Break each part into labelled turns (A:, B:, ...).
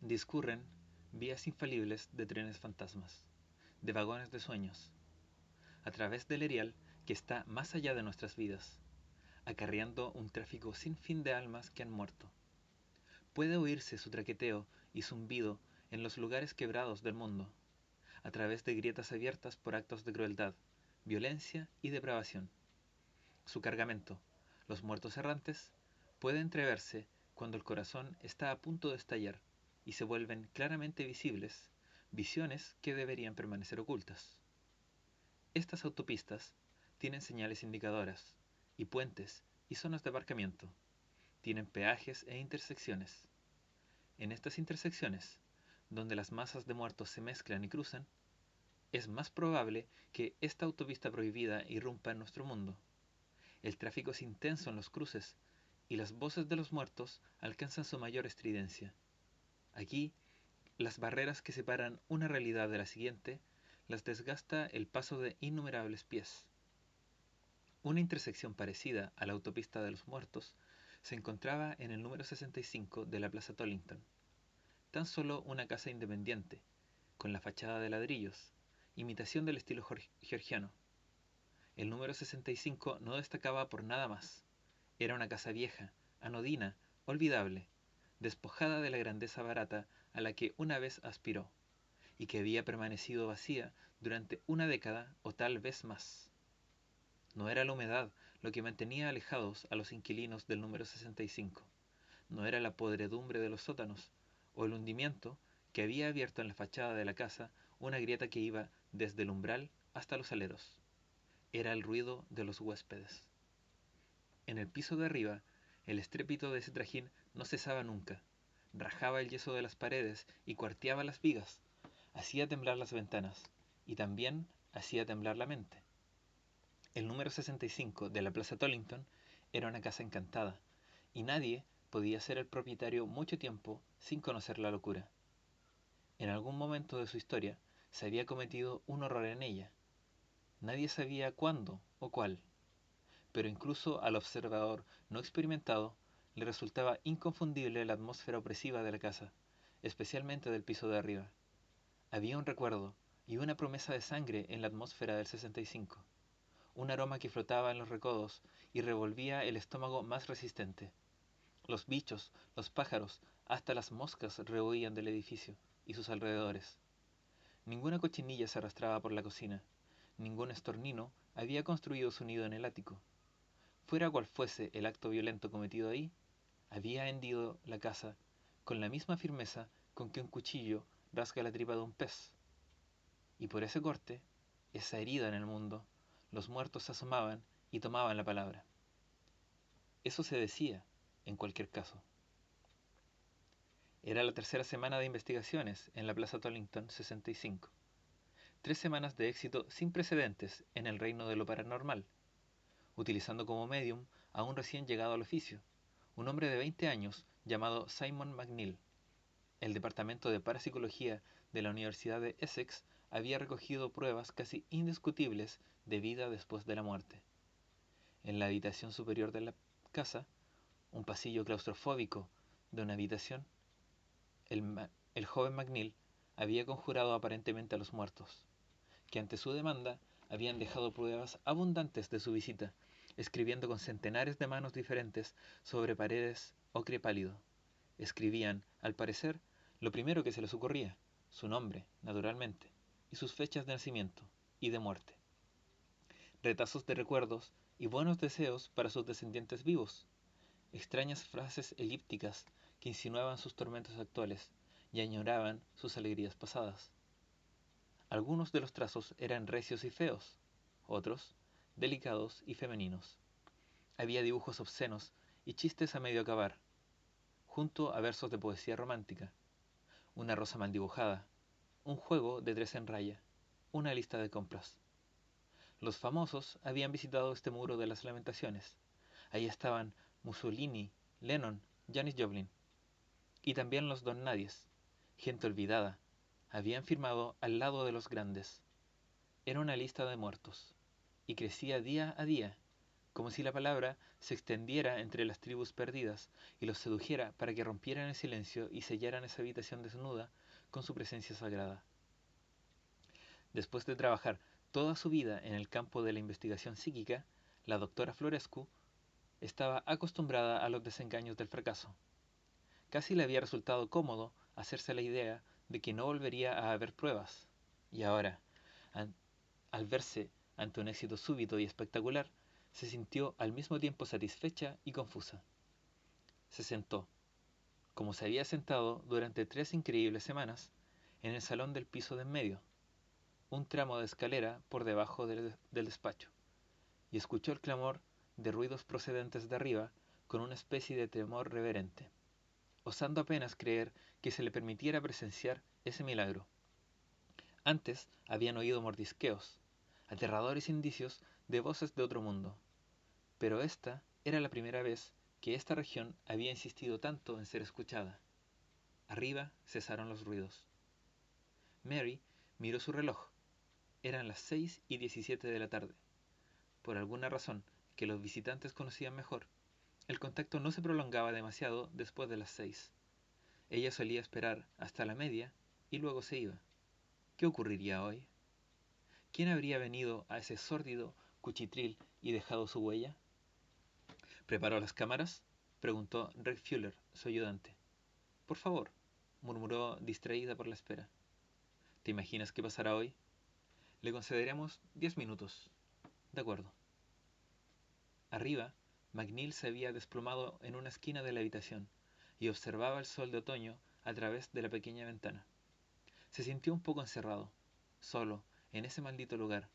A: discurren vías infalibles de trenes fantasmas, de vagones de sueños, a través del erial que está más allá de nuestras vidas, acarreando un tráfico sin fin de almas que han muerto. Puede oírse su traqueteo y zumbido en los lugares quebrados del mundo, a través de grietas abiertas por actos de crueldad, violencia y depravación. Su cargamento, los muertos errantes, puede entreverse cuando el corazón está a punto de estallar y se vuelven claramente visibles visiones que deberían permanecer ocultas. Estas autopistas tienen señales indicadoras, y puentes y zonas de aparcamiento. Tienen peajes e intersecciones. En estas intersecciones, donde las masas de muertos se mezclan y cruzan, es más probable que esta autopista prohibida irrumpa en nuestro mundo. El tráfico es intenso en los cruces y las voces de los muertos alcanzan su mayor estridencia. Aquí, las barreras que separan una realidad de la siguiente las desgasta el paso de innumerables pies. Una intersección parecida a la autopista de los muertos se encontraba en el número 65 de la Plaza Tollington. Tan solo una casa independiente, con la fachada de ladrillos, imitación del estilo georgiano. El número 65 no destacaba por nada más. Era una casa vieja, anodina, olvidable, despojada de la grandeza barata a la que una vez aspiró, y que había permanecido vacía durante una década o tal vez más. No era la humedad lo que mantenía alejados a los inquilinos del número 65. No era la podredumbre de los sótanos, o el hundimiento que había abierto en la fachada de la casa una grieta que iba desde el umbral hasta los aleros. Era el ruido de los huéspedes. En el piso de arriba, el estrépito de ese trajín no cesaba nunca. Rajaba el yeso de las paredes y cuarteaba las vigas. Hacía temblar las ventanas y también hacía temblar la mente. El número 65 de la Plaza Tollington era una casa encantada, y nadie podía ser el propietario mucho tiempo sin conocer la locura. En algún momento de su historia se había cometido un horror en ella. Nadie sabía cuándo o cuál, pero incluso al observador no experimentado le resultaba inconfundible la atmósfera opresiva de la casa, especialmente del piso de arriba. Había un recuerdo y una promesa de sangre en la atmósfera del 65, un aroma que flotaba en los recodos y revolvía el estómago más resistente. Los bichos, los pájaros, hasta las moscas rehuían del edificio y sus alrededores. Ninguna cochinilla se arrastraba por la cocina, ningún estornino había construido su nido en el ático. Fuera cual fuese el acto violento cometido ahí, había hendido la casa con la misma firmeza con que un cuchillo rasga la tripa de un pez. Y por ese corte, esa herida en el mundo, los muertos se asomaban y tomaban la palabra. Eso se decía, en cualquier caso. Era la tercera semana de investigaciones en la Plaza Tollington 65. 3 semanas de éxito sin precedentes en el reino de lo paranormal, utilizando como medium a un recién llegado al oficio, un hombre de 20 años llamado Simon McNeill. El departamento de parapsicología de la Universidad de Essex había recogido pruebas casi indiscutibles de vida después de la muerte. En la habitación superior de la casa, un pasillo claustrofóbico de una habitación, el joven McNeill había conjurado aparentemente a los muertos, que ante su demanda habían dejado pruebas abundantes de su visita, escribiendo con centenares de manos diferentes sobre paredes ocre pálido. Escribían, al parecer, lo primero que se les ocurría, su nombre, naturalmente, y sus fechas de nacimiento y de muerte. Retazos de recuerdos y buenos deseos para sus descendientes vivos, extrañas frases elípticas que insinuaban sus tormentos actuales y añoraban sus alegrías pasadas. Algunos de los trazos eran recios y feos, otros delicados y femeninos. Había dibujos obscenos y chistes a medio acabar, junto a versos de poesía romántica, una rosa mal dibujada, un juego de 3 en raya, una lista de compras. Los famosos habían visitado este muro de las lamentaciones. Ahí estaban Mussolini, Lennon, Janis Joplin. Y también los don nadies, gente olvidada, habían firmado al lado de los grandes. Era una lista de muertos, y crecía día a día, como si la palabra se extendiera entre las tribus perdidas y los sedujera para que rompieran el silencio y sellaran esa habitación desnuda con su presencia sagrada. Después de trabajar toda su vida en el campo de la investigación psíquica, la doctora Florescu estaba acostumbrada a los desengaños del fracaso. Casi le había resultado cómodo hacerse la idea de que no volvería a haber pruebas. Y ahora, al verse ante un éxito súbito y espectacular, se sintió al mismo tiempo satisfecha y confusa. Se sentó, como se había sentado durante 3 increíbles semanas, en el salón del piso de en medio, un tramo de escalera por debajo del despacho, y escuchó el clamor de ruidos procedentes de arriba con una especie de temor reverente, osando apenas creer que se le permitiera presenciar ese milagro. Antes habían oído mordisqueos, aterradores indicios de voces de otro mundo, pero esta era la primera vez que esta región había insistido tanto en ser escuchada. Arriba cesaron los ruidos. Mary miró su reloj. Eran las 6:17 de la tarde. Por alguna razón que los visitantes conocían mejor, el contacto no se prolongaba demasiado después de las 6. Ella solía esperar hasta la media y luego se iba. ¿Qué ocurriría hoy? ¿Quién habría venido a ese sórdido cuchitril y dejado su huella? ¿Preparó las cámaras?, preguntó Red Fuller, su ayudante. Por favor, murmuró distraída por la espera. ¿Te imaginas qué pasará hoy? Le concederemos 10 minutos. De acuerdo. Arriba, McNeil se había desplomado en una esquina de la habitación y observaba el sol de otoño a través de la pequeña ventana. Se sintió un poco encerrado, solo, en ese maldito lugar,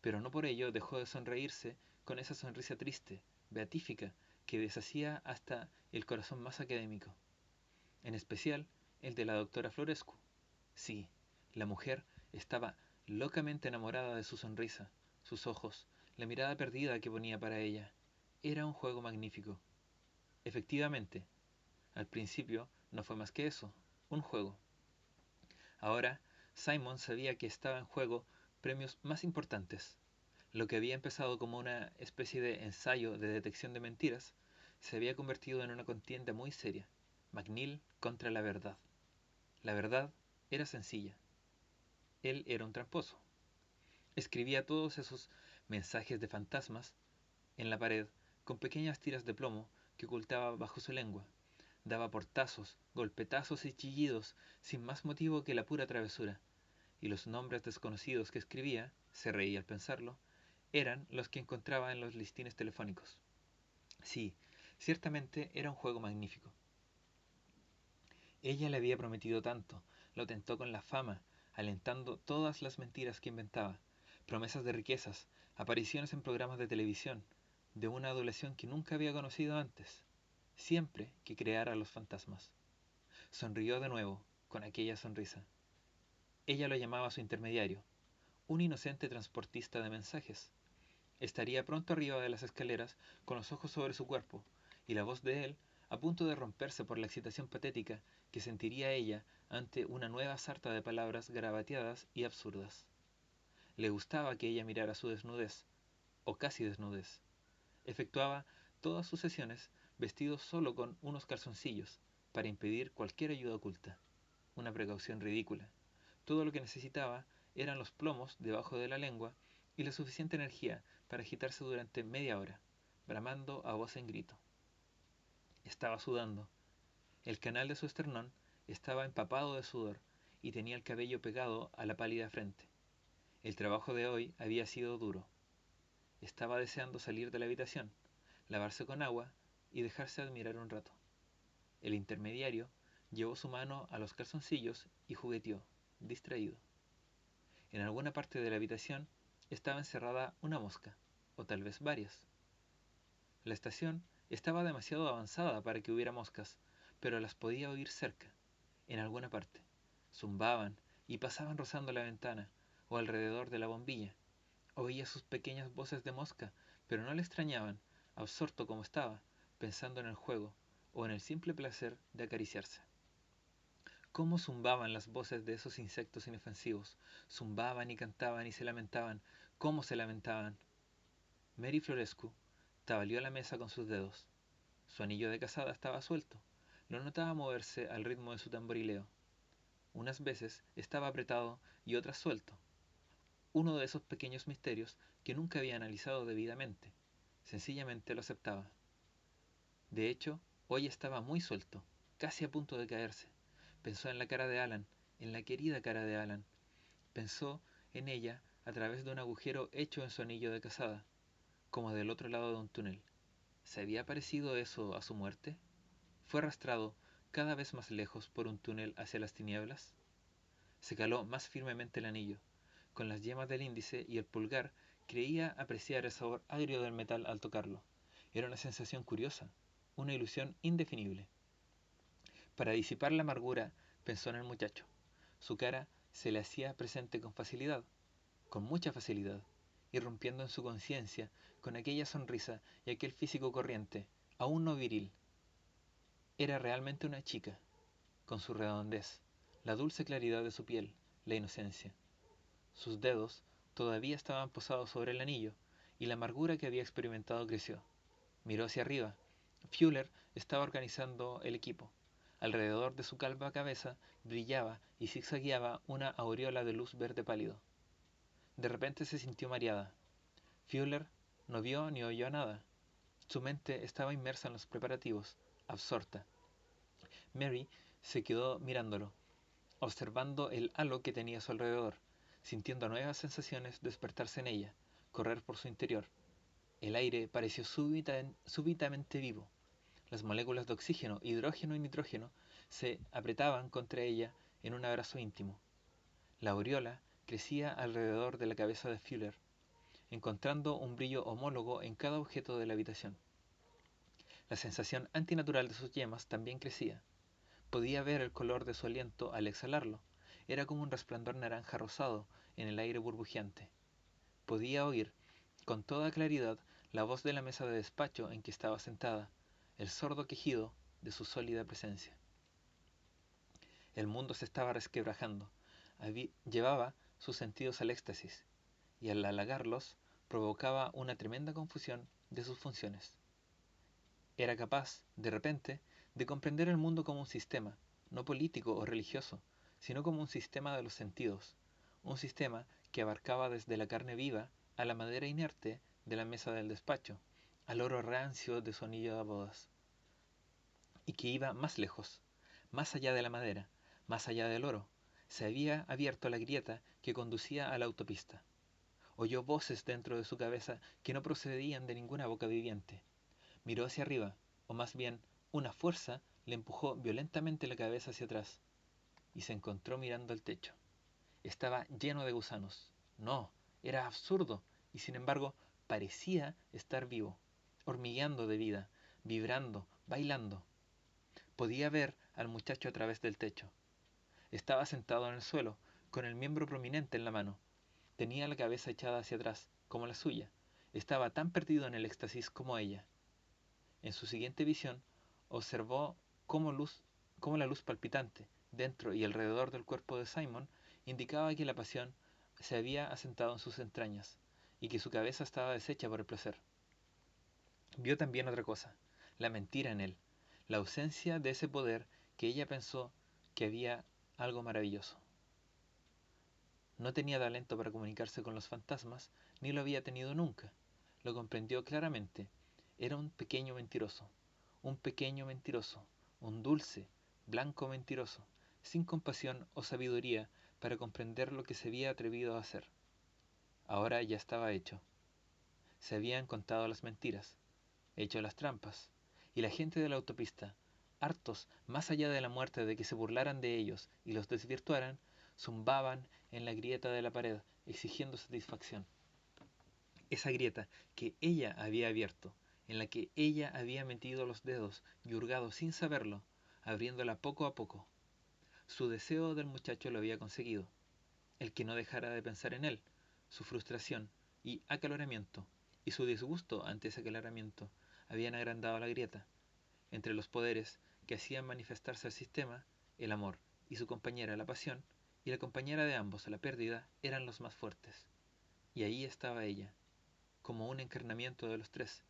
A: pero no por ello dejó de sonreírse con esa sonrisa triste, beatífica, que deshacía hasta el corazón más académico, en especial el de la doctora Florescu. Sí, la mujer estaba locamente enamorada de su sonrisa, sus ojos, la mirada perdida que ponía para ella. Era un juego magnífico. Efectivamente, al principio no fue más que eso, un juego. Ahora, Simon sabía que estaba en juego premios más importantes. Lo que había empezado como una especie de ensayo de detección de mentiras se había convertido en una contienda muy seria. McNeil contra la verdad. La verdad era sencilla. Él era un tramposo. Escribía todos esos mensajes de fantasmas en la pared con pequeñas tiras de plomo que ocultaba bajo su lengua. Daba portazos, golpetazos y chillidos sin más motivo que la pura travesura. Y los nombres desconocidos que escribía, se reía al pensarlo, eran los que encontraba en los listines telefónicos. Sí, ciertamente era un juego magnífico. Ella le había prometido tanto, lo tentó con la fama, alentando todas las mentiras que inventaba, promesas de riquezas, apariciones en programas de televisión, de una adulación que nunca había conocido antes, siempre que creara los fantasmas. Sonrió de nuevo, con aquella sonrisa. Ella lo llamaba su intermediario, un inocente transportista de mensajes. Estaría pronto arriba de las escaleras, con los ojos sobre su cuerpo, y la voz de él a punto de romperse por la excitación patética que sentiría ella ante una nueva sarta de palabras garabateadas y absurdas. Le gustaba que ella mirara su desnudez, o casi desnudez. Efectuaba todas sus sesiones vestido solo con unos calzoncillos, para impedir cualquier ayuda oculta. Una precaución ridícula. Todo lo que necesitaba eran los plomos debajo de la lengua y la suficiente energía para agitarse durante media hora, bramando a voz en grito. Estaba sudando. El canal de su esternón estaba empapado de sudor y tenía el cabello pegado a la pálida frente. El trabajo de hoy había sido duro. Estaba deseando salir de la habitación, lavarse con agua y dejarse admirar un rato. El intermediario llevó su mano a los calzoncillos y jugueteó, distraído. En alguna parte de la habitación estaba encerrada una mosca, o tal vez varias. La estación estaba demasiado avanzada para que hubiera moscas, pero las podía oír cerca, en alguna parte. Zumbaban y pasaban rozando la ventana o alrededor de la bombilla. Oía sus pequeñas voces de mosca, pero no le extrañaban, absorto como estaba, pensando en el juego o en el simple placer de acariciarse. ¿Cómo zumbaban las voces de esos insectos inofensivos? Zumbaban y cantaban y se lamentaban. ¿Cómo se lamentaban? Mary Florescu tabaleó la mesa con sus dedos. Su anillo de casada estaba suelto. Lo notaba moverse al ritmo de su tamborileo. Unas veces estaba apretado y otras suelto. Uno de esos pequeños misterios que nunca había analizado debidamente. Sencillamente lo aceptaba. De hecho, hoy estaba muy suelto, casi a punto de caerse. Pensó en la cara de Alan, en la querida cara de Alan. Pensó en ella a través de un agujero hecho en su anillo de casada, como del otro lado de un túnel. ¿Se había parecido eso a su muerte? ¿Fue arrastrado cada vez más lejos por un túnel hacia las tinieblas? Se caló más firmemente el anillo. Con las yemas del índice y el pulgar creía apreciar el sabor agrio del metal al tocarlo. Era una sensación curiosa, una ilusión indefinible. Para disipar la amargura, pensó en el muchacho. Su cara se le hacía presente con facilidad, con mucha facilidad, irrumpiendo en su conciencia con aquella sonrisa y aquel físico corriente, aún no viril. Era realmente una chica, con su redondez, la dulce claridad de su piel, la inocencia. Sus dedos todavía estaban posados sobre el anillo, y la amargura que había experimentado creció. Miró hacia arriba. Fuller estaba organizando el equipo. Alrededor de su calva cabeza brillaba y zigzagueaba una aureola de luz verde pálido. De repente se sintió mareada. Fuller no vio ni oyó nada. Su mente estaba inmersa en los preparativos, absorta. Mary se quedó mirándolo, observando el halo que tenía a su alrededor, sintiendo nuevas sensaciones despertarse en ella, correr por su interior. El aire pareció súbitamente vivo. Las moléculas de oxígeno, hidrógeno y nitrógeno se apretaban contra ella en un abrazo íntimo. La aureola crecía alrededor de la cabeza de Fuller, encontrando un brillo homólogo en cada objeto de la habitación. La sensación antinatural de sus yemas también crecía. Podía ver el color de su aliento al exhalarlo. Era como un resplandor naranja rosado en el aire burbujeante. Podía oír, con toda claridad, la voz de la mesa de despacho en que estaba sentada, el sordo quejido de su sólida presencia. El mundo se estaba resquebrajando. Llevaba sus sentidos al éxtasis, y al halagarlos provocaba una tremenda confusión de sus funciones. Era capaz, de repente, de comprender el mundo como un sistema, no político o religioso, sino como un sistema de los sentidos, un sistema que abarcaba desde la carne viva a la madera inerte de la mesa del despacho, al oro rancio de su anillo de bodas, y que iba más lejos, más allá de la madera, más allá del oro. Se había abierto la grieta que conducía a la autopista. Oyó voces dentro de su cabeza que no procedían de ninguna boca viviente. Miró hacia arriba, o más bien, una fuerza le empujó violentamente la cabeza hacia atrás, y se encontró mirando el techo. Estaba lleno de gusanos. No, era absurdo, y sin embargo parecía estar vivo, hormigueando de vida, vibrando, bailando. Podía ver al muchacho a través del techo. Estaba sentado en el suelo, con el miembro prominente en la mano. Tenía la cabeza echada hacia atrás, como la suya. Estaba tan perdido en el éxtasis como ella. En su siguiente visión, observó cómo la luz palpitante, dentro y alrededor del cuerpo de Simon, indicaba que la pasión se había asentado en sus entrañas, y que su cabeza estaba deshecha por el placer. Vio también otra cosa, la mentira en él, la ausencia de ese poder que ella pensó que había algo maravilloso. No tenía talento para comunicarse con los fantasmas, ni lo había tenido nunca. Lo comprendió claramente. Era un pequeño mentiroso, un dulce, blanco mentiroso, sin compasión o sabiduría para comprender lo que se había atrevido a hacer. Ahora ya estaba hecho. Se habían contado las mentiras, hecho las trampas, y la gente de la autopista, hartos más allá de la muerte de que se burlaran de ellos y los desvirtuaran, zumbaban en la grieta de la pared, exigiendo satisfacción. Esa grieta que ella había abierto, en la que ella había metido los dedos y hurgado sin saberlo, abriéndola poco a poco. Su deseo del muchacho lo había conseguido, el que no dejara de pensar en él, su frustración y acaloramiento, y su disgusto ante ese acaloramiento, habían agrandado la grieta. Entre los poderes que hacían manifestarse al sistema, el amor y su compañera la pasión, y la compañera de ambos la pérdida, eran los más fuertes. Y ahí estaba ella, como un encarnamiento de los tres,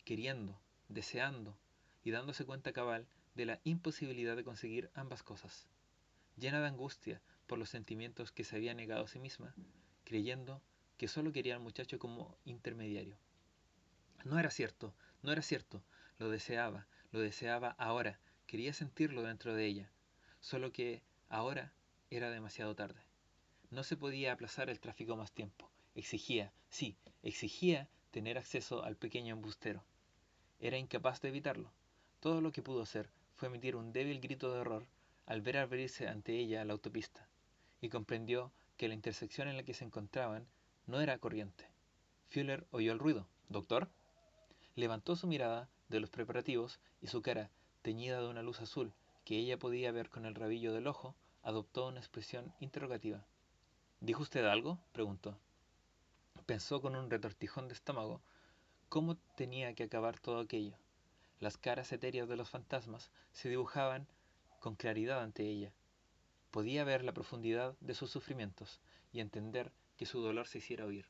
A: queriendo, deseando y dándose cuenta cabal de la imposibilidad de conseguir ambas cosas. Llena de angustia por los sentimientos que se había negado a sí misma, creyendo que solo quería al muchacho como intermediario. No era cierto, no era cierto, lo deseaba ahora, quería sentirlo dentro de ella, solo que ahora era demasiado tarde. No se podía aplazar el tráfico más tiempo. Exigía, sí, exigía tener acceso al pequeño embustero. Era incapaz de evitarlo. Todo lo que pudo hacer fue emitir un débil grito de horror al ver abrirse ante ella la autopista, y comprendió que la intersección en la que se encontraban no era corriente. Fuller oyó el ruido. ¿Doctor? Levantó su mirada de los preparativos y su cara, teñida de una luz azul que ella podía ver con el rabillo del ojo, adoptó una expresión interrogativa. ¿Dijo usted algo?, preguntó. Pensó con un retortijón de estómago cómo tenía que acabar todo aquello. Las caras etéreas de los fantasmas se dibujaban con claridad ante ella. Podía ver la profundidad de sus sufrimientos y entender que su dolor se hiciera oír.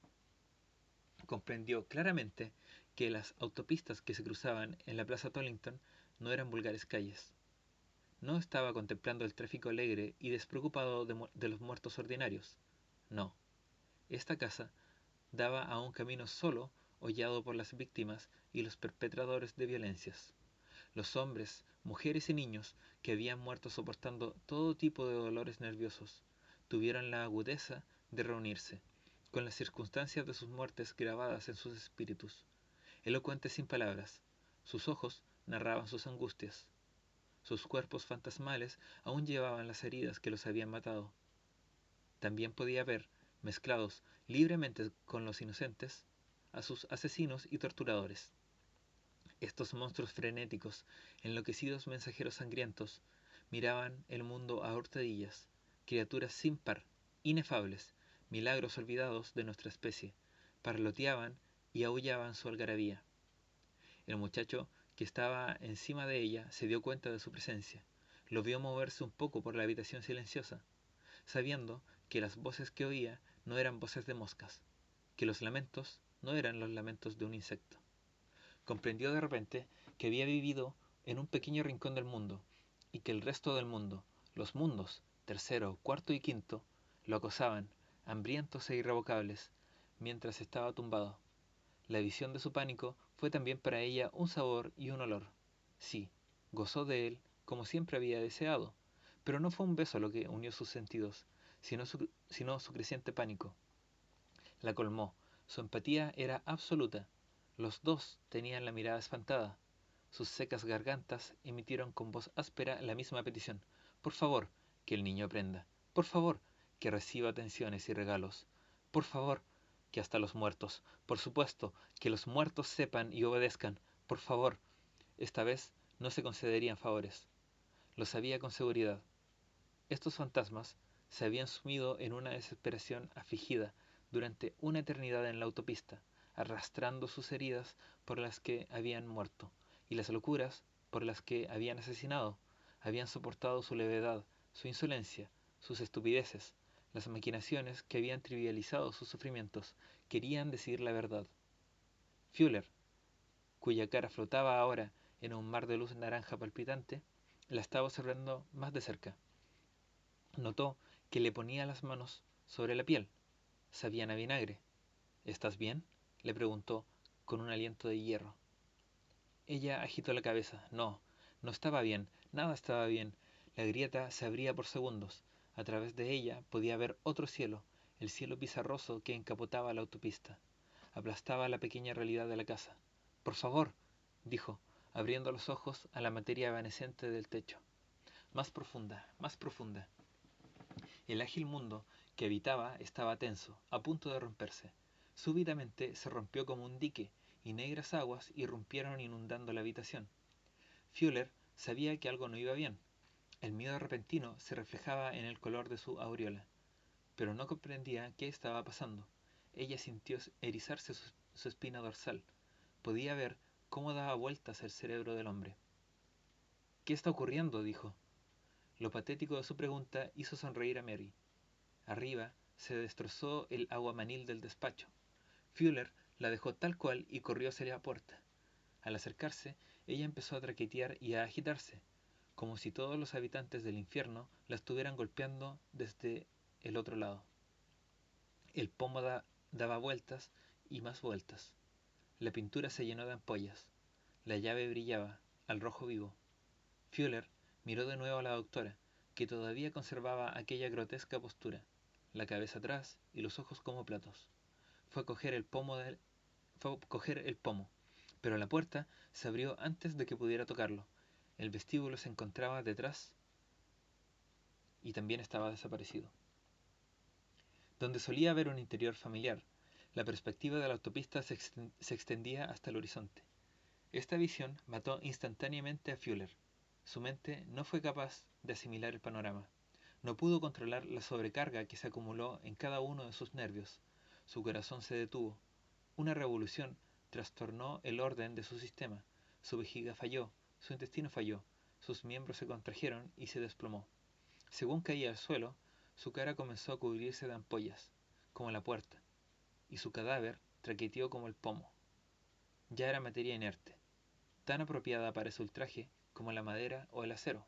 A: Comprendió claramente que las autopistas que se cruzaban en la Plaza Tollington no eran vulgares calles. No estaba contemplando el tráfico alegre y despreocupado de los muertos ordinarios. No. Esta casa daba a un camino solo, hollado por las víctimas y los perpetradores de violencias. Los hombres, mujeres y niños que habían muerto soportando todo tipo de dolores nerviosos, tuvieron la agudeza de reunirse, con las circunstancias de sus muertes grabadas en sus espíritus, elocuentes sin palabras. Sus ojos narraban sus angustias. Sus cuerpos fantasmales aún llevaban las heridas que los habían matado. También podía ver, mezclados libremente con los inocentes, a sus asesinos y torturadores. Estos monstruos frenéticos, enloquecidos mensajeros sangrientos, miraban el mundo a hurtadillas, criaturas sin par, inefables, milagros olvidados de nuestra especie, parloteaban y aullaban su algarabía. El muchacho que estaba encima de ella se dio cuenta de su presencia, lo vio moverse un poco por la habitación silenciosa, sabiendo que las voces que oía no eran voces de moscas, que los lamentos no eran los lamentos de un insecto. Comprendió de repente que había vivido en un pequeño rincón del mundo, y que el resto del mundo, los mundos, tercero, cuarto y quinto, lo acosaban, hambrientos e irrevocables, mientras estaba tumbado. La visión de su pánico fue también para ella un sabor y un olor. Sí, gozó de él como siempre había deseado, pero no fue un beso lo que unió sus sentidos, sino su creciente pánico. La colmó, su empatía era absoluta. Los dos tenían la mirada espantada. Sus secas gargantas emitieron con voz áspera la misma petición. Por favor, que el niño aprenda. Por favor, que reciba atenciones y regalos. Por favor, que hasta los muertos. Por supuesto, que los muertos sepan y obedezcan. Por favor. Esta vez no se concederían favores. Lo sabía con seguridad. Estos fantasmas se habían sumido en una desesperación afligida durante una eternidad en la autopista, arrastrando sus heridas por las que habían muerto, y las locuras por las que habían asesinado. Habían soportado su levedad, su insolencia, sus estupideces, las maquinaciones que habían trivializado sus sufrimientos. Querían decir la verdad. Fuller, cuya cara flotaba ahora en un mar de luz naranja palpitante, la estaba observando más de cerca. Notó que le ponía las manos sobre la piel. Sabían a vinagre. ¿Estás bien?, le preguntó con un aliento de hierro. Ella agitó la cabeza. No, no estaba bien, nada estaba bien. La grieta se abría por segundos. A través de ella podía ver otro cielo, el cielo pizarroso que encapotaba la autopista. Aplastaba la pequeña realidad de la casa. Por favor, dijo, abriendo los ojos a la materia evanescente del techo. Más profunda, más profunda. El ágil mundo que habitaba estaba tenso, a punto de romperse. Súbitamente se rompió como un dique, y negras aguas irrumpieron inundando la habitación. Fuller sabía que algo no iba bien. El miedo repentino se reflejaba en el color de su aureola, pero no comprendía qué estaba pasando. Ella sintió erizarse su espina dorsal. Podía ver cómo daba vueltas el cerebro del hombre. ¿Qué está ocurriendo?, dijo. Lo patético de su pregunta hizo sonreír a Mary. Arriba se destrozó el aguamanil del despacho. Fuller la dejó tal cual y corrió hacia la puerta. Al acercarse, ella empezó a traquetear y a agitarse, como si todos los habitantes del infierno la estuvieran golpeando desde el otro lado. El pomo daba vueltas y más vueltas. La pintura se llenó de ampollas. La llave brillaba, al rojo vivo. Fuller miró de nuevo a la doctora, que todavía conservaba aquella grotesca postura, la cabeza atrás y los ojos como platos. Fue a coger el pomo, pero la puerta se abrió antes de que pudiera tocarlo. El vestíbulo se encontraba detrás y también estaba desaparecido. Donde solía haber un interior familiar, la perspectiva de la autopista se extendía hasta el horizonte. Esta visión mató instantáneamente a Fuller. Su mente no fue capaz de asimilar el panorama. No pudo controlar la sobrecarga que se acumuló en cada uno de sus nervios. Su corazón se detuvo. Una revolución trastornó el orden de su sistema. Su vejiga falló, su intestino falló, sus miembros se contrajeron y se desplomó. Según caía al suelo, su cara comenzó a cubrirse de ampollas, como la puerta, y su cadáver traqueteó como el pomo. Ya era materia inerte, tan apropiada para ese ultraje como la madera o el acero.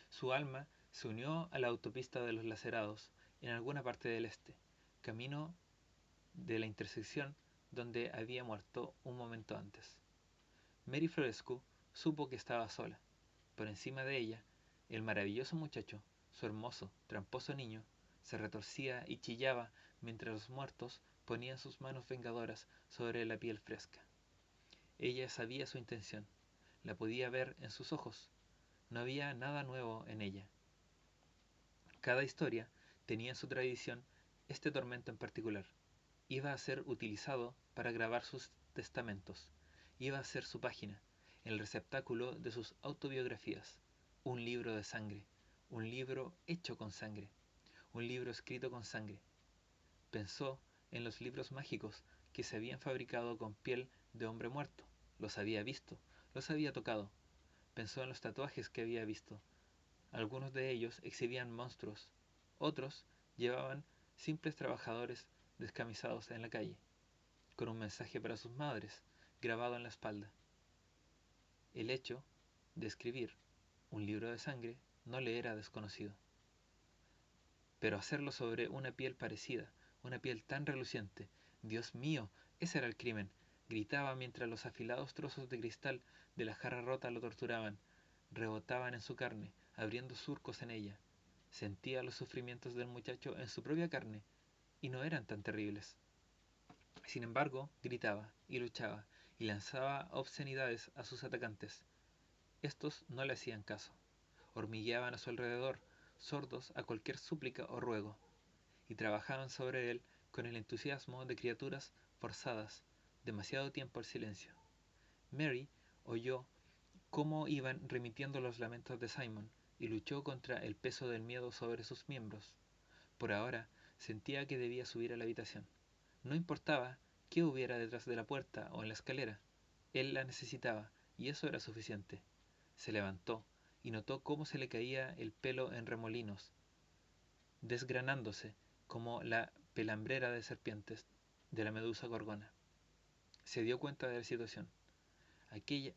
A: Su alma se unió a la autopista de los lacerados en alguna parte del este, camino de la intersección donde había muerto un momento antes. Mary Florescu supo que estaba sola. Por encima de ella, el maravilloso muchacho, su hermoso, tramposo niño, se retorcía y chillaba mientras los muertos ponían sus manos vengadoras sobre la piel fresca. Ella sabía su intención, la podía ver en sus ojos. No había nada nuevo en ella. Cada historia tenía en su tradición este tormento en particular. Iba a ser utilizado para grabar sus testamentos. Iba a ser su página, el receptáculo de sus autobiografías. Un libro de sangre, un libro hecho con sangre, un libro escrito con sangre. Pensó en los libros mágicos que se habían fabricado con piel de hombre muerto. Los había visto, los había tocado. Pensó en los tatuajes que había visto. Algunos de ellos exhibían monstruos, otros llevaban simples trabajadores descamisados en la calle, con un mensaje para sus madres grabado en la espalda. El hecho de escribir un libro de sangre no le era desconocido, pero hacerlo sobre una piel parecida, una piel tan reluciente, Dios mío, ese era el crimen, gritaba mientras los afilados trozos de cristal de la jarra rota lo torturaban, rebotaban en su carne, abriendo surcos en ella. Sentía los sufrimientos del muchacho en su propia carne, y no eran tan terribles. Sin embargo, gritaba, y luchaba, y lanzaba obscenidades a sus atacantes. Estos no le hacían caso. Hormigueaban a su alrededor, sordos a cualquier súplica o ruego, y trabajaban sobre él con el entusiasmo de criaturas forzadas, demasiado tiempo al silencio. Mary oyó cómo iban remitiendo los lamentos de Simon, y luchó contra el peso del miedo sobre sus miembros. Por ahora sentía que debía subir a la habitación. No importaba qué hubiera detrás de la puerta o en la escalera. Él la necesitaba, y eso era suficiente. Se levantó, y notó cómo se le caía el pelo en remolinos, desgranándose como la pelambrera de serpientes de la medusa gorgona. Se dio cuenta de la situación.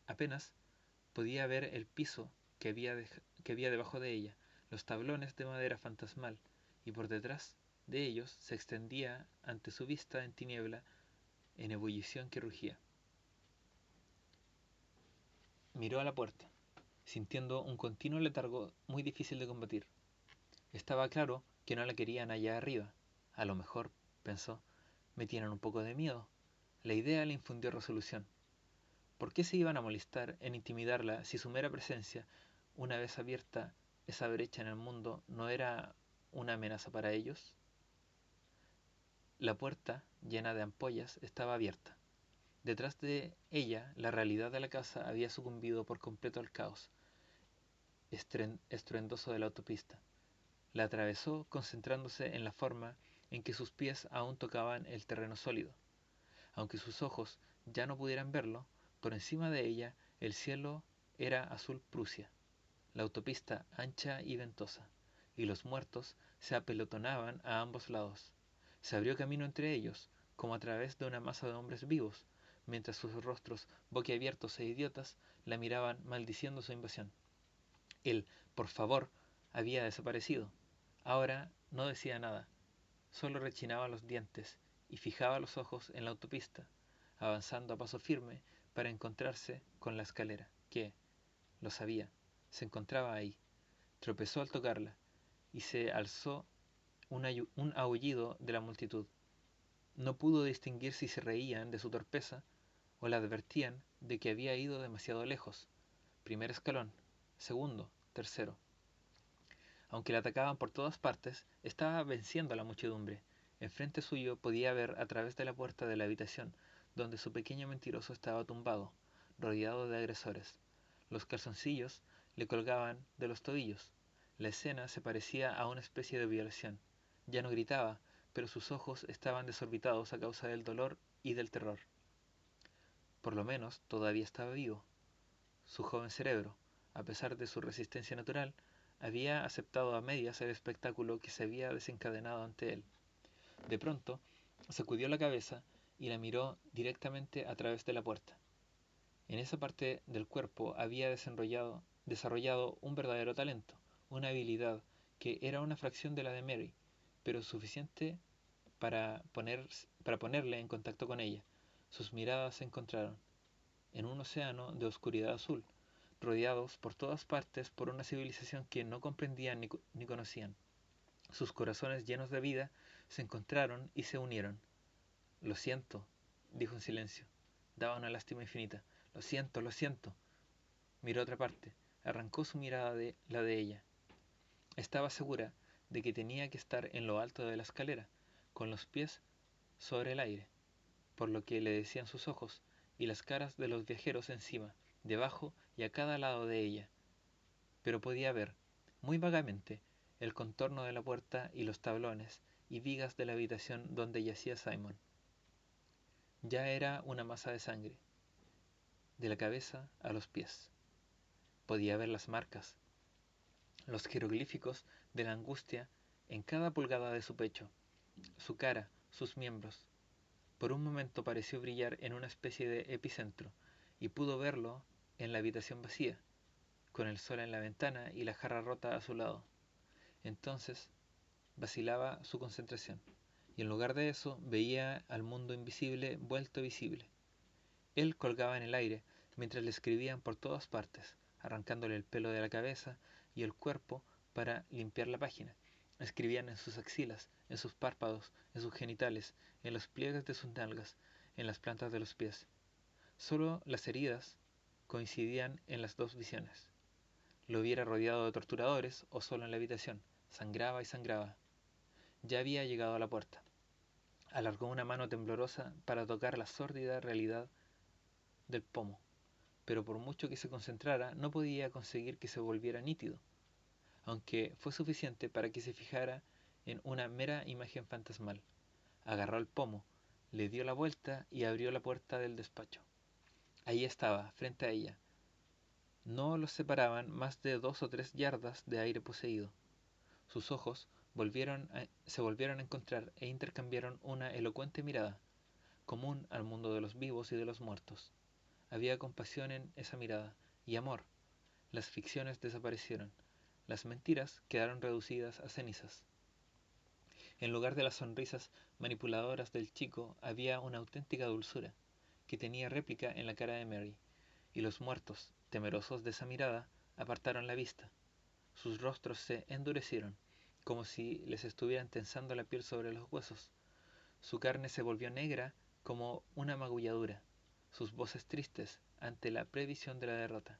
A: Apenas podía ver el piso que había debajo de ella, los tablones de madera fantasmal, y por detrás de ellos se extendía ante su vista en tiniebla, en ebullición que rugía. Miró a la puerta, sintiendo un continuo letargo muy difícil de combatir. Estaba claro que no la querían allá arriba. A lo mejor, pensó, me tienen un poco de miedo. La idea le infundió resolución. ¿Por qué se iban a molestar en intimidarla si su mera presencia, una vez abierta esa brecha en el mundo, no era una amenaza para ellos? La puerta, llena de ampollas, estaba abierta. Detrás de ella, la realidad de la casa había sucumbido por completo al caos estruendoso de la autopista. La atravesó concentrándose en la forma en que sus pies aún tocaban el terreno sólido. Aunque sus ojos ya no pudieran verlo, por encima de ella el cielo era azul Prusia, la autopista ancha y ventosa, y los muertos se apelotonaban a ambos lados. Se abrió camino entre ellos, como a través de una masa de hombres vivos, mientras sus rostros boquiabiertos e idiotas la miraban maldiciendo su invasión. El "por favor" había desaparecido. Ahora no decía nada, solo rechinaba los dientes y fijaba los ojos en la autopista, avanzando a paso firme para encontrarse con la escalera, que, lo sabía, se encontraba ahí. Tropezó al tocarla, y se alzó un aullido de la multitud. No pudo distinguir si se reían de su torpeza o la advertían de que había ido demasiado lejos. Primer escalón, segundo, tercero. Aunque la atacaban por todas partes, estaba venciendo a la muchedumbre. Enfrente suyo podía ver a través de la puerta de la habitación donde su pequeño mentiroso estaba tumbado, rodeado de agresores. Los calzoncillos le colgaban de los tobillos. La escena se parecía a una especie de violación. Ya no gritaba, pero sus ojos estaban desorbitados a causa del dolor y del terror. Por lo menos todavía estaba vivo. Su joven cerebro, a pesar de su resistencia natural, había aceptado a medias el espectáculo que se había desencadenado ante él. De pronto, sacudió la cabeza y la miró directamente a través de la puerta. En esa parte del cuerpo había desarrollado un verdadero talento, una habilidad que era una fracción de la de Mary, pero suficiente para ponerle en contacto con ella. Sus miradas se encontraron en un océano de oscuridad azul, rodeados por todas partes por una civilización que no comprendían ni conocían. Sus corazones llenos de vida se encontraron y se unieron. Lo siento, dijo en silencio. Daba una lástima infinita. Lo siento, lo siento. Miró a otra parte. Arrancó su mirada de la de ella. Estaba segura de que tenía que estar en lo alto de la escalera, con los pies sobre el aire, por lo que le decían sus ojos, y las caras de los viajeros encima, debajo y a cada lado de ella. Pero podía ver, muy vagamente, el contorno de la puerta y los tablones y vigas de la habitación donde yacía Simon. Ya era una masa de sangre, de la cabeza a los pies. Podía ver las marcas, los jeroglíficos de la angustia en cada pulgada de su pecho, su cara, sus miembros. Por un momento pareció brillar en una especie de epicentro, y pudo verlo en la habitación vacía, con el sol en la ventana y la jarra rota a su lado. Entonces vacilaba su concentración, y en lugar de eso veía al mundo invisible vuelto visible. Él colgaba en el aire, mientras le escribían por todas partes, arrancándole el pelo de la cabeza y el cuerpo para limpiar la página. Escribían en sus axilas, en sus párpados, en sus genitales, en los pliegues de sus nalgas, en las plantas de los pies. Solo las heridas coincidían en las dos visiones. Lo hubiera rodeado de torturadores o solo en la habitación. Sangraba y sangraba. Ya había llegado a la puerta. Alargó una mano temblorosa para tocar la sórdida realidad del pomo, pero por mucho que se concentrara no podía conseguir que se volviera nítido, aunque fue suficiente para que se fijara en una mera imagen fantasmal. Agarró el pomo, le dio la vuelta y abrió la puerta del despacho. Allí estaba, frente a ella. No los separaban más de 2 o 3 yardas de aire poseído. Sus ojos se volvieron a encontrar e intercambiaron una elocuente mirada, común al mundo de los vivos y de los muertos. Había compasión en esa mirada y amor. Las ficciones desaparecieron. Las mentiras quedaron reducidas a cenizas. En lugar de las sonrisas manipuladoras del chico había una auténtica dulzura, que tenía réplica en la cara de Mary, y los muertos, temerosos de esa mirada, apartaron la vista. Sus rostros se endurecieron, como si les estuvieran tensando la piel sobre los huesos. Su carne se volvió negra como una magulladura, sus voces tristes ante la previsión de la derrota.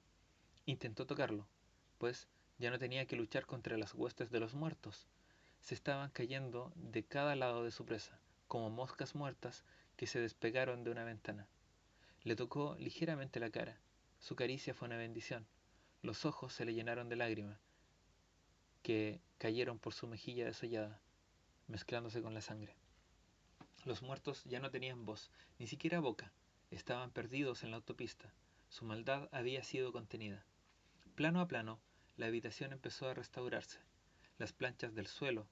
A: Intentó tocarlo, pues ya no tenía que luchar contra las huestes de los muertos. Se estaban cayendo de cada lado de su presa, como moscas muertas que se despegaron de una ventana. Le tocó ligeramente la cara. Su caricia fue una bendición. Los ojos se le llenaron de lágrimas, que cayeron por su mejilla desollada, mezclándose con la sangre. Los muertos ya no tenían voz, ni siquiera boca. Estaban perdidos en la autopista. Su maldad había sido contenida. Plano a plano, la habitación empezó a restaurarse. Las planchas del suelo,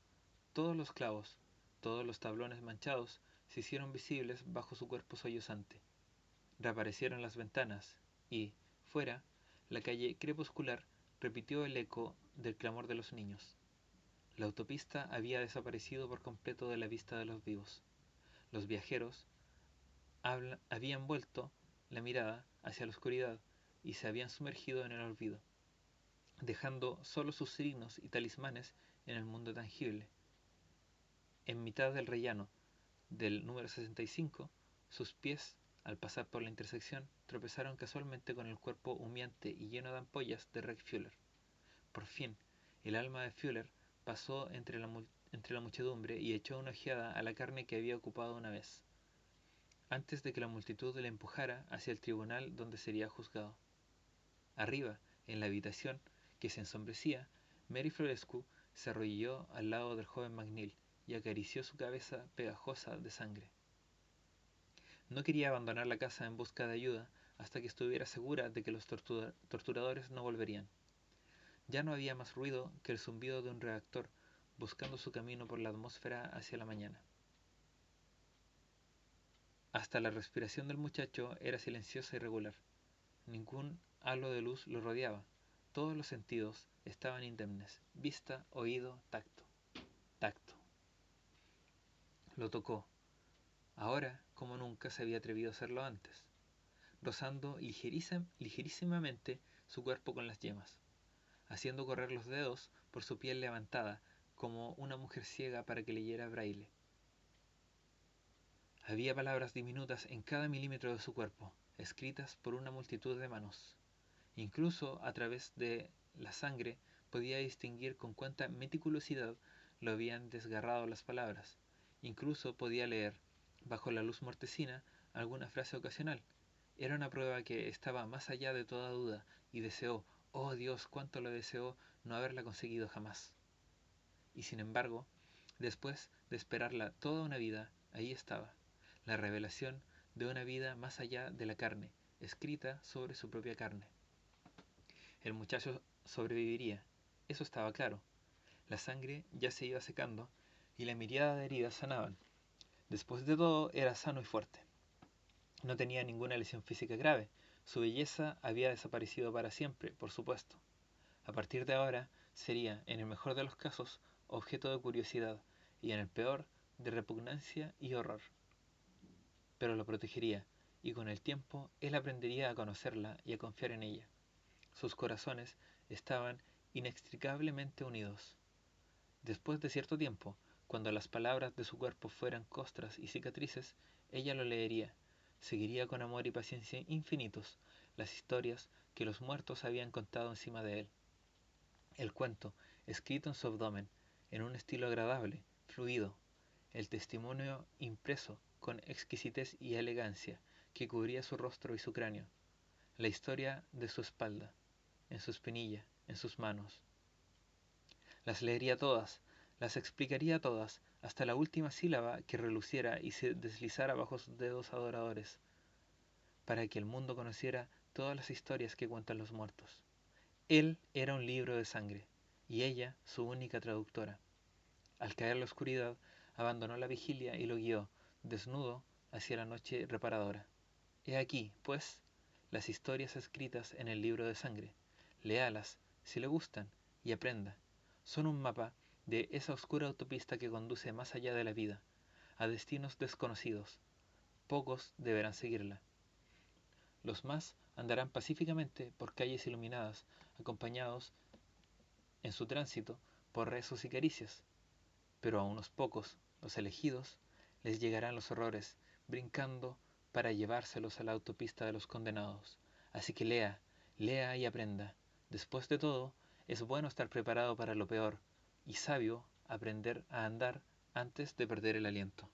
A: todos los clavos, todos los tablones manchados se hicieron visibles bajo su cuerpo sollozante. reaparecieron las ventanas y, fuera, la calle crepuscular repitió el eco del clamor de los niños. La autopista había desaparecido por completo de la vista de los vivos. Los viajeros habían vuelto la mirada hacia la oscuridad y se habían sumergido en el olvido, dejando solo sus signos y talismanes en el mundo tangible. En mitad del rellano del número 65, sus pies, al pasar por la intersección, tropezaron casualmente con el cuerpo humeante y lleno de ampollas de Rex Fuller. Por fin, el alma de Fuller pasó entre la muchedumbre y echó una ojeada a la carne que había ocupado una vez, antes de que la multitud le empujara hacia el tribunal donde sería juzgado. Arriba, en la habitación, que se ensombrecía, Mary Florescu se arrodilló al lado del joven McNeil y acarició su cabeza pegajosa de sangre. No quería abandonar la casa en busca de ayuda hasta que estuviera segura de que los torturadores no volverían. Ya no había más ruido que el zumbido de un reactor buscando su camino por la atmósfera hacia la mañana. Hasta la respiración del muchacho era silenciosa y regular. Ningún halo de luz lo rodeaba. Todos los sentidos estaban indemnes: vista, oído, tacto. Tacto. Lo tocó. Ahora, como nunca se había atrevido a hacerlo antes, rozando ligerísimamente su cuerpo con las yemas, haciendo correr los dedos por su piel levantada, como una mujer ciega para que leyera braille. Había palabras diminutas en cada milímetro de su cuerpo, escritas por una multitud de manos. Incluso a través de la sangre podía distinguir con cuánta meticulosidad lo habían desgarrado las palabras. Incluso podía leer, bajo la luz mortecina, alguna frase ocasional. Era una prueba que estaba más allá de toda duda, y deseó, oh Dios, cuánto lo deseó, no haberla conseguido jamás. Y sin embargo, después de esperarla toda una vida, ahí estaba, la revelación de una vida más allá de la carne, escrita sobre su propia carne. El muchacho sobreviviría, eso estaba claro. La sangre ya se iba secando y la miríada de heridas sanaban. Después de todo, era sano y fuerte. No tenía ninguna lesión física grave. Su belleza había desaparecido para siempre, por supuesto. A partir de ahora, sería, en el mejor de los casos, objeto de curiosidad y, en el peor, de repugnancia y horror. Pero lo protegería, y con el tiempo él aprendería a conocerla y a confiar en ella. Sus corazones estaban inextricablemente unidos. Después de cierto tiempo, cuando las palabras de su cuerpo fueran costras y cicatrices, ella lo leería, seguiría con amor y paciencia infinitos las historias que los muertos habían contado encima de él. El cuento, escrito en su abdomen, en un estilo agradable, fluido, el testimonio impreso con exquisitez y elegancia que cubría su rostro y su cráneo, la historia de su espalda, en su espinilla, en sus manos. Las leería todas, las explicaría todas, hasta la última sílaba que reluciera y se deslizara bajo sus dedos adoradores, para que el mundo conociera todas las historias que cuentan los muertos. Él era un libro de sangre, y ella su única traductora. Al caer la oscuridad, abandonó la vigilia y lo guió, desnudo, hacia la noche reparadora. He aquí, pues, las historias escritas en el libro de sangre. Léalas, si le gustan, y aprenda. Son un mapa de esa oscura autopista que conduce más allá de la vida, a destinos desconocidos. Pocos deberán seguirla. Los más andarán pacíficamente por calles iluminadas, acompañados en su tránsito por rezos y caricias. Pero a unos pocos, los elegidos, les llegarán los horrores, brincando para llevárselos a la autopista de los condenados. Así que lea, lea y aprenda. Después de todo, es bueno estar preparado para lo peor, y sabio aprender a andar antes de perder el aliento.